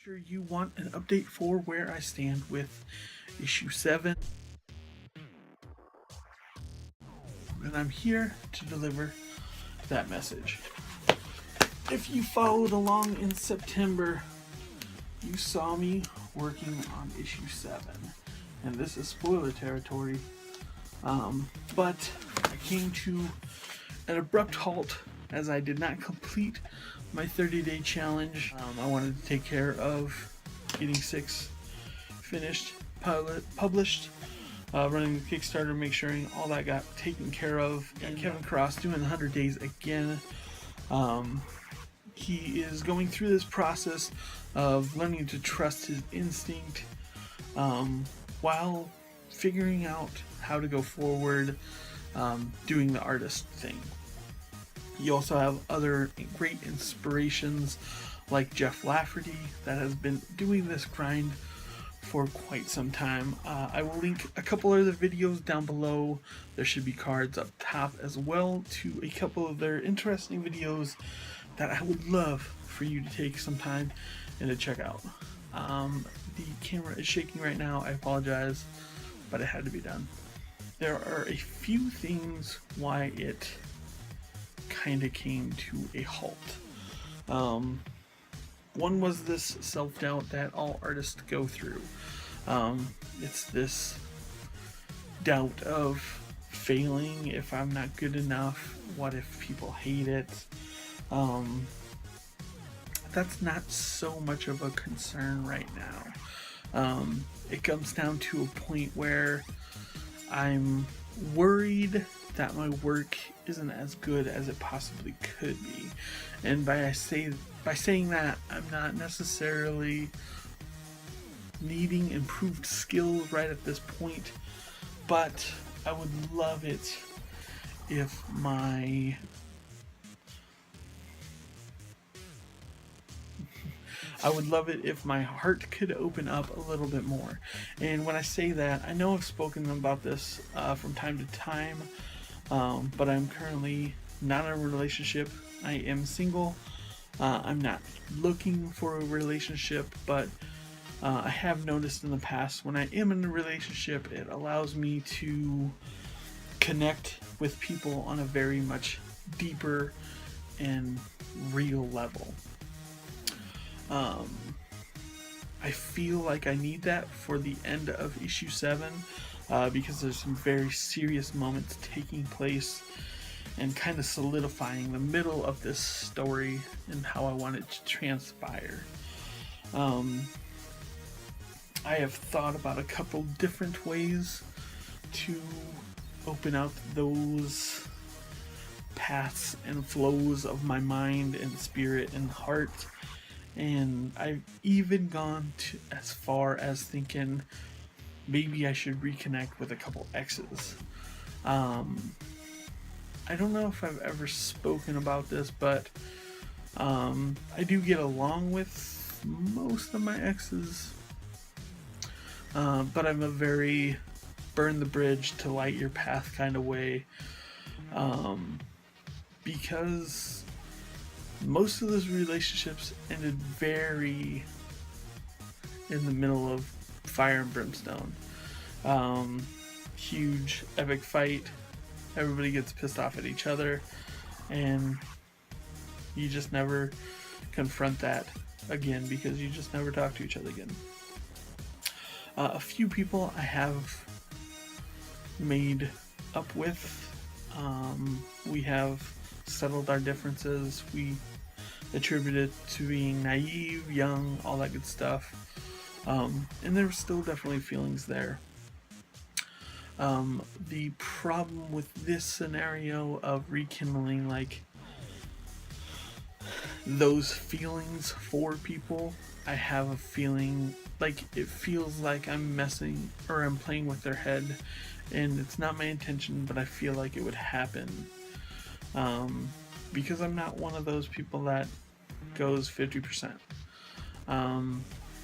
Sure, you want an update for where I stand with issue 7, and I'm here to deliver that message. If you followed along in September, you saw me working on issue 7, and this is spoiler territory, but I came to an abrupt halt as I did not complete my 30-day challenge. I wanted to take care of getting 6 finished, published, running the Kickstarter, make sure all that got taken care of. And Kevin Cross doing 100 days again. He is going through this process of learning to trust his instinct while figuring out how to go forward, doing the artist thing. You also have other great inspirations like Jeff Lafferty that has been doing this grind for quite some time. I will link a couple other videos down below. There should be cards up top as well to a couple of their interesting videos that I would love for you to take some time and to check out. The camera is shaking right now. I apologize, but it had to be done. There are a few things why it kind of came to a halt. One was this self-doubt that all artists go through. It's this doubt of failing, if I'm not good enough, what if people hate it? That's not so much of a concern right now. It comes down to a point where I'm worried that my work isn't as good as it possibly could be. And by saying that, I'm not necessarily needing improved skills right at this point, but I would love it if my heart could open up a little bit more. And when I say that, I know I've spoken about this from time to time, but I'm currently not in a relationship. I am single. I'm not looking for a relationship, but I have noticed in the past when I am in a relationship, it allows me to connect with people on a very much deeper and real level. I feel like I need that for the end of issue 7 because there's some very serious moments taking place and kind of solidifying the middle of this story and how I want it to transpire. I have thought about a couple different ways to open up those paths and flows of my mind and spirit and heart. And I've even gone as far as thinking maybe I should reconnect with a couple exes. I don't know if I've ever spoken about this, but I do get along with most of my exes. But I'm a very burn the bridge to light your path kind of way. Because most of those relationships ended very in the middle of fire and brimstone. Huge epic fight, everybody gets pissed off at each other, and you just never confront that again because you just never talk to each other again. A few people I have made up with. We have settled our differences. We attribute it to being naive, young, all that good stuff. And there's still definitely feelings there. The problem with this scenario of rekindling like those feelings for people, I have a feeling like it feels like I'm messing or I'm playing with their head, and it's not my intention, but I feel like it would happen. Because I'm not one of those people that goes 50%.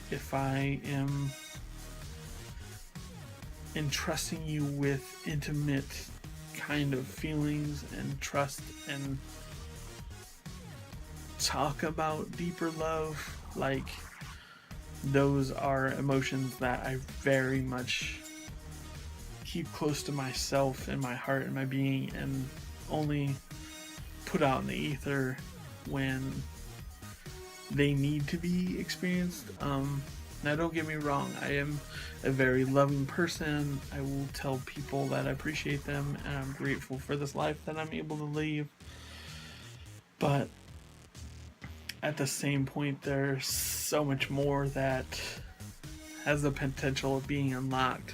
If I am entrusting you with intimate kind of feelings and trust and talk about deeper love, like those are emotions that I very much keep close to myself and my heart and my being, and only put out in the ether when they need to be experienced. Now, don't get me wrong, I am a very loving person. I will tell people that I appreciate them and I'm grateful for this life that I'm able to live. But at the same point, there's so much more that has the potential of being unlocked.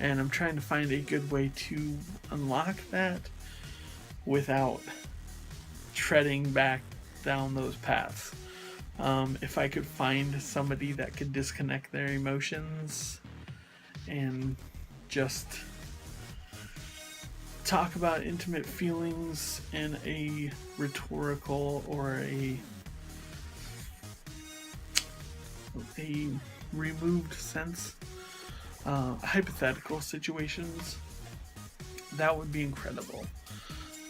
And I'm trying to find a good way to unlock that without treading back down those paths. If I could find somebody that could disconnect their emotions and just talk about intimate feelings in a rhetorical or a removed sense, hypothetical situations, that would be incredible.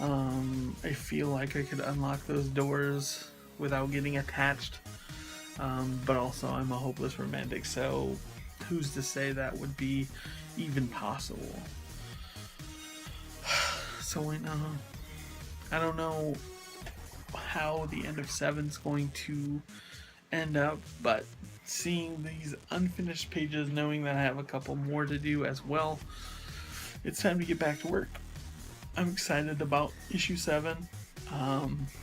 I feel like I could unlock those doors without getting attached, but also I'm a hopeless romantic, so who's to say that would be even possible? So I don't know how the end of 7's going to end up, but seeing these unfinished pages, knowing that I have a couple more to do as well, it's time to get back to work. I'm excited about issue 7.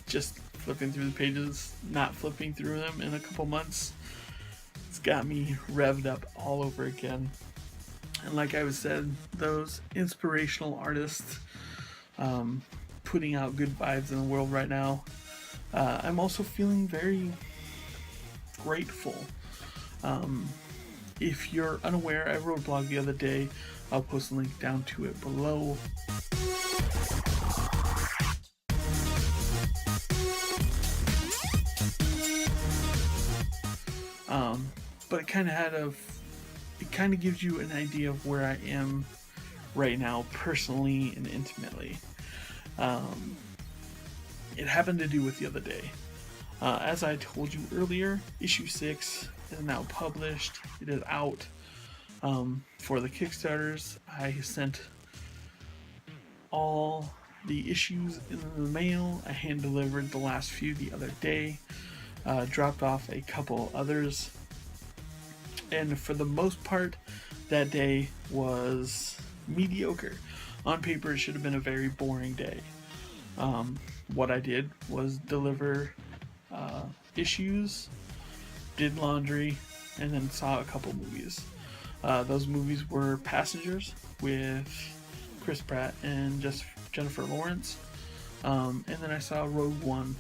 Just flipping through the pages, not flipping through them in a couple months, it's got me revved up all over again. And like I said, those inspirational artists putting out good vibes in the world right now. I'm also feeling very grateful. If you're unaware, I wrote a blog the other day. I'll post a link down to it below. But it kind of gives you an idea of where I am right now, personally and intimately. It happened to do with the other day. As I told you earlier, issue 6 is now published. It is out. For the Kickstarters, I sent all the issues in the mail. I hand delivered the last few the other day. Dropped off a couple others. And for the most part, that day was mediocre. On paper, it should have been a very boring day. What I did was deliver issues, did laundry, and then saw a couple movies. Those movies were Passengers with Chris Pratt and Jennifer Lawrence. And then I saw Rogue One,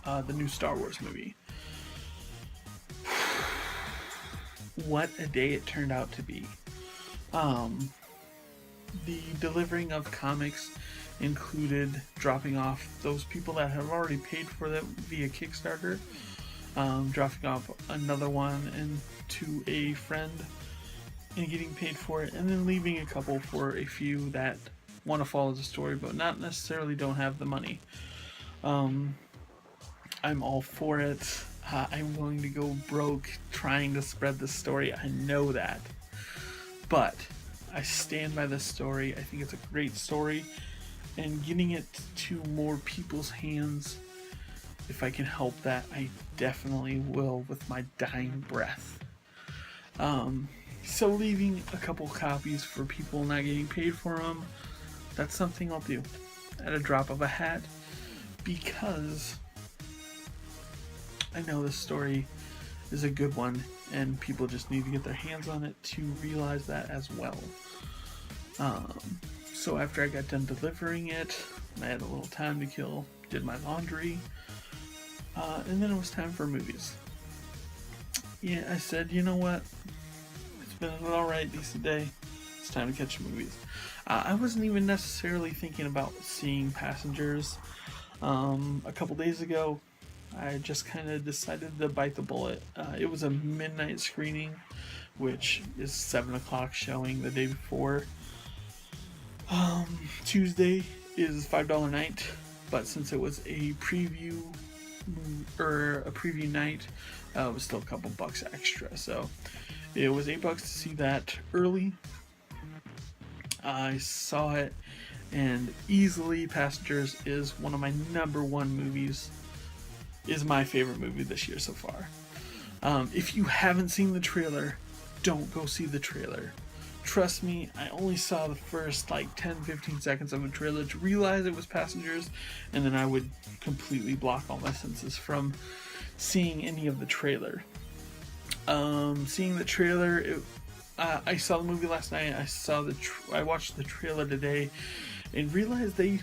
the new Star Wars movie. What a day it turned out to be. The delivering of comics included dropping off those people that have already paid for them via Kickstarter, dropping off another one and to a friend and getting paid for it, and then leaving a couple for a few that want to follow the story but not necessarily don't have the money. I'm all for it. I'm going to go broke trying to spread the story. I know that. But I stand by this story. I think it's a great story. And getting it to more people's hands, if I can help that, I definitely will with my dying breath. So leaving a couple copies for people not getting paid for them, that's something I'll do at a drop of a hat, because I know this story is a good one and people just need to get their hands on it to realize that as well. So after I got done delivering it, I had a little time to kill, did my laundry, and then it was time for movies. Yeah, I said, you know what? It's been an alright, decent day. It's time to catch movies. I wasn't even necessarily thinking about seeing Passengers. A couple days ago, I just kind of decided to bite the bullet. It was a midnight screening, which is 7 o'clock showing the day before. Tuesday is $5 night, but since it was a preview night, it was still a couple bucks extra. So it was $8 to see that early. I saw it, and easily Passengers is one of my number one movies. Is my favorite movie this year so far. If you haven't seen the trailer, don't go see the trailer. Trust me, I only saw the first like 10-15 seconds of the trailer to realize it was Passengers, and then I would completely block all my senses from seeing any of the trailer. Seeing the trailer, I saw the movie last night. I watched the trailer today, and realized they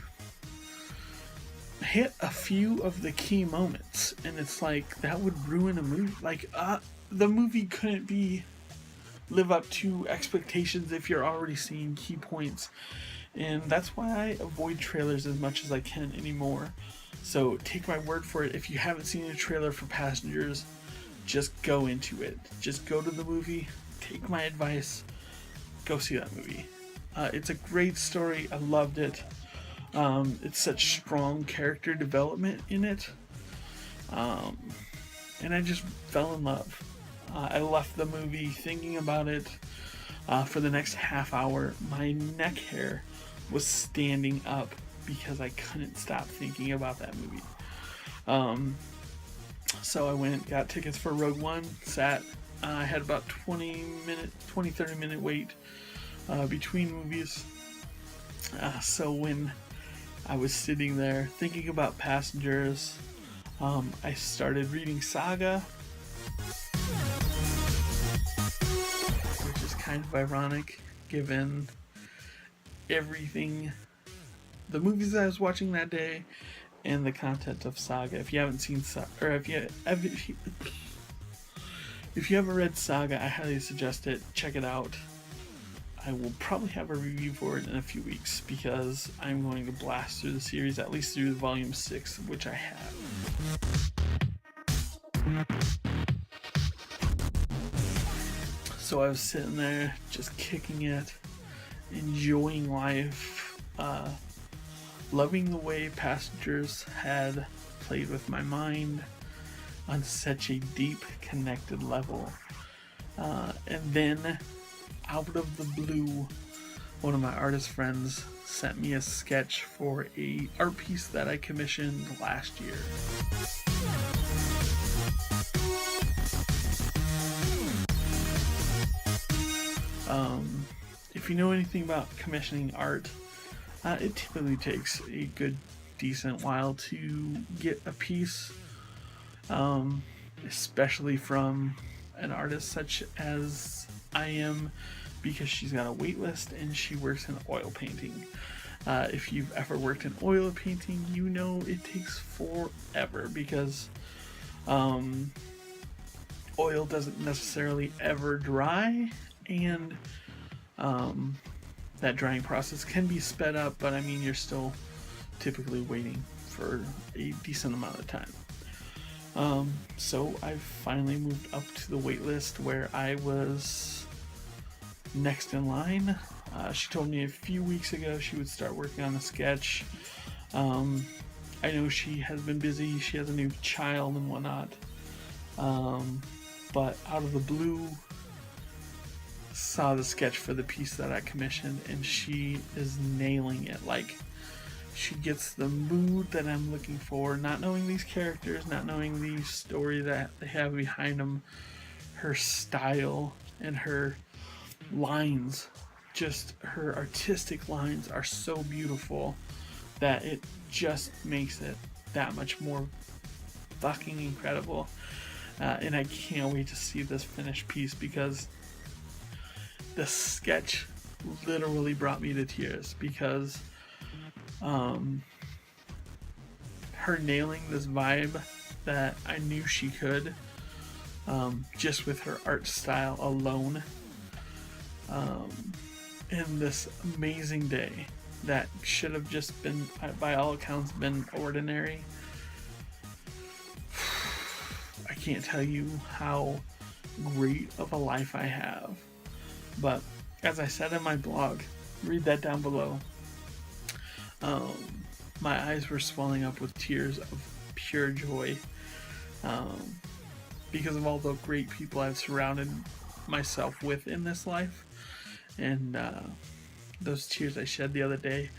hit a few of the key moments, and it's like that would ruin a movie. Like the movie couldn't live up to expectations if you're already seeing key points, and that's why I avoid trailers as much as I can anymore. So take my word for it, if you haven't seen a trailer for Passengers, just go into it. Just go to the movie, take my advice, go see that movie. It's a great story. I loved it. It's such strong character development in it, and I just fell in love. I left the movie thinking about it for the next half hour. My neck hair was standing up because I couldn't stop thinking about that movie. So I went, got tickets for Rogue One, sat. I had about 30 minute wait between movies. So when I was sitting there thinking about Passengers, I started reading Saga, which is kind of ironic given everything, the movies that I was watching that day and the content of Saga. If you haven't seen Saga, or if you haven't read Saga, I highly suggest it. Check it out. I will probably have a review for it in a few weeks because I'm going to blast through the series, at least through volume 6, which I have. So I was sitting there just kicking it, enjoying life, loving the way Passengers had played with my mind on such a deep, connected level. And then out of the blue, one of my artist friends sent me a sketch for a art piece that I commissioned last year. If you know anything about commissioning art, it typically takes a good decent while to get a piece, especially from an artist such as I am, because she's got a wait list and she works in oil painting. If you've ever worked in oil painting, you know it takes forever because oil doesn't necessarily ever dry, and that drying process can be sped up, but I mean you're still typically waiting for a decent amount of time. So I finally moved up to the wait list where I was next in line. She told me a few weeks ago she would start working on a sketch. I know she has been busy, she has a new child and whatnot, but out of the blue saw the sketch for the piece that I commissioned, and she is nailing it. Like, she gets the mood that I'm looking for, not knowing these characters, not knowing the story that they have behind them. Her style and her lines, just her artistic lines are so beautiful that it just makes it that much more fucking incredible. And I can't wait to see this finished piece because the sketch literally brought me to tears because her nailing this vibe that I knew she could, just with her art style alone, in this amazing day that should have just been, by all accounts, been ordinary. I can't tell you how great of a life I have. But as I said in my blog, read that down below. My eyes were swelling up with tears of pure joy. because of all the great people I've surrounded myself with in this life. And those tears I shed the other day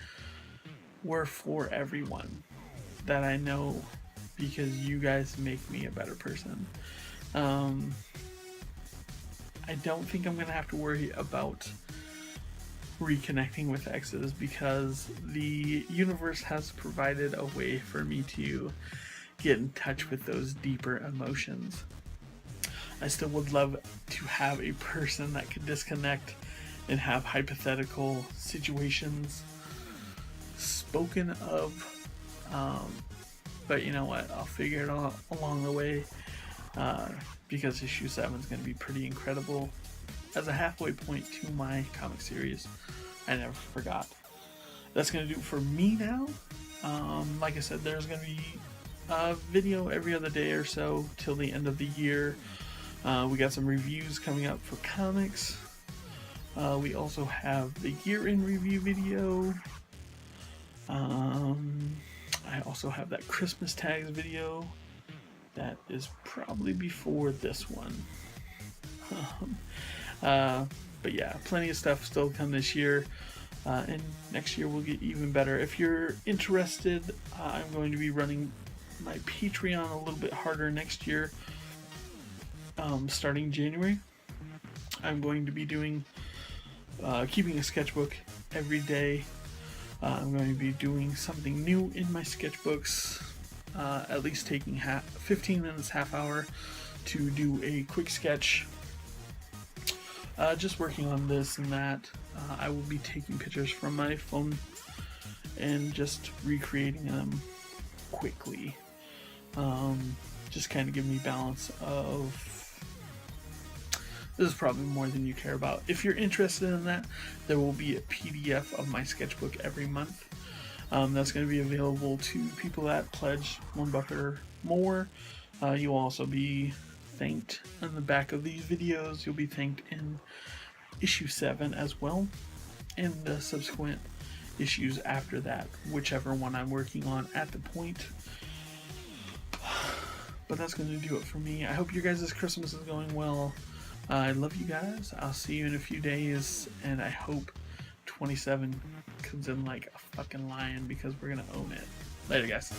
were for everyone that I know, because you guys make me a better person. I don't think I'm going to have to worry about reconnecting with exes, because the universe has provided a way for me to get in touch with those deeper emotions. I still would love to have a person that could disconnect and have hypothetical situations spoken of, but you know what, I'll figure it out along the way, because issue 7 is going to be pretty incredible as a halfway point to my comic series. I never forgot. That's going to do it for me now. Like I said, there's going to be a video every other day or so till the end of the year. We got some reviews coming up for comics. We also have the year-in review video. I also have that Christmas tags video. That is probably before this one. But yeah, plenty of stuff still to come this year. And next year will get even better. If you're interested, I'm going to be running my Patreon a little bit harder next year. Starting January, I'm going to be doing keeping a sketchbook every day. I'm going to be doing something new in my sketchbooks, at least taking 15 minutes, half hour to do a quick sketch. Just working on this and that. I will be taking pictures from my phone and just recreating them quickly. Just kind of give me balance of, this is probably more than you care about. If you're interested in that, there will be a PDF of my sketchbook every month. That's going to be available to people that pledge $1 or more. You'll also be thanked on the back of these videos. You'll be thanked in issue 7 as well, and the subsequent issues after that, whichever one I'm working on at the point. But that's going to do it for me. I hope your guys' Christmas is going well. I love you guys. I'll see you in a few days, and I hope 27 comes in like a fucking lion, because we're gonna own it. Later, guys.